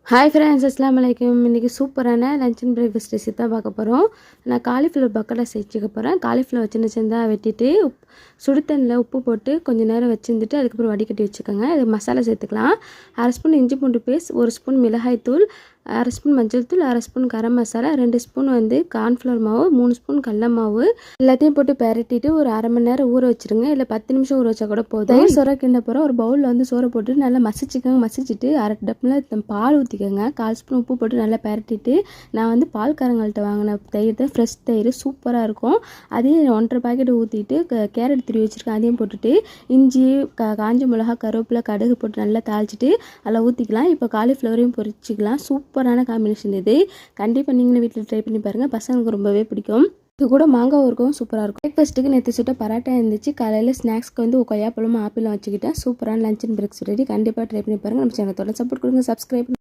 Hi friends, அஸ்ஸலாமு அலைக்கும். இன்றைக்கி சூப்பரான லஞ்ச் அண்ட் பிரேக்ஃபாஸ்ட் ரெசிபி தான் பார்க்க போகிறோம். நான் காலிஃப்ளவர் பக்கோடா செஞ்சுக்க போகிறேன். காலிஃப்ளவர் சின்ன சின்னதாக வெட்டிட்டு சுடு தண்ணியில் உப்பு போட்டு கொஞ்சம் நேரம் வச்சுருந்துட்டு அதுக்கப்புறம் வடிகட்டி வச்சுக்கோங்க. இது மசாலா சேர்த்துக்கலாம். 1/2 ஸ்பூன் இஞ்சி பூண்டு பேஸ்ட், 1 ஸ்பூன் மிளகாய் தூள், 1/2 ஸ்பூன் மஞ்சள் தூள், 1/2 spoon garam masala, 2 spoon cornflour மாவு, 3 ஸ்பூன் கடல மாவு எல்லாத்தையும் போட்டு பெரட்டிட்டு ஒரு 1/2 மணி நேரம் ஊற வச்சுருங்க. இல்லை 10 நிமிஷம் ஊற வச்சா கூட போதும். தயிர் சோறை கிண்ட போகிறோம். ஒரு பவுலில் சோறை போட்டு நல்லா மசிச்சுக்கோங்க. மசிச்சுட்டு 1/2 டப்பில் பால் ஊற்றிக்கோங்க. 1/4 ஸ்பூன் உப்பு போட்டு நல்லா பெரட்டிட்டு, நான் பால்காரங்கள்ட்ட வாங்கின தயிர் தான், ஃப்ரெஷ் தயிர் சூப்பராக இருக்கும். அதையும் 1.5 பாக்கெட் ஊற்றிட்டு கேரட் துருவி வச்சுருக்கேன், அதையும் போட்டுட்டு இஞ்சி, காஞ்ச மிளகா, கருவேப்பிலை, கடுகு போட்டு நல்லா தாளிச்சிட்டு அதில் ஊற்றிக்கலாம். இப்போ காலிஃப்ளவரையும் பொரிச்சிக்கலாம். சூப்பரான காம்பினேஷன் இது. கண்டிப்பாக நீங்களும் வீட்டில் ட்ரை பண்ணி பாருங்கள். பசங்களுக்கு ரொம்பவே பிடிக்கும். இது கூட மாங்காய் இருக்கும், சூப்பராக இருக்கும். பிரேக்ஃபாஸ்ட்டுக்கு நேற்று சுட்ட பரோட்டா இருந்துச்சு. காலையில் ஸ்நாக்ஸ்க்கு கொய்யாப்பழமும் ஆப்பிளும் வச்சுக்கிட்டேன். சூப்பரான லஞ்ச் அண்ட் பிரேக்ஃபாஸ்ட் ரெடி. கண்டிப்பாக ட்ரை பண்ணி பாருங்கள். நம்ம சேனல் தொடர்ந்து சப்போர்ட் கொடுங்க, சப்ஸ்கிரைப்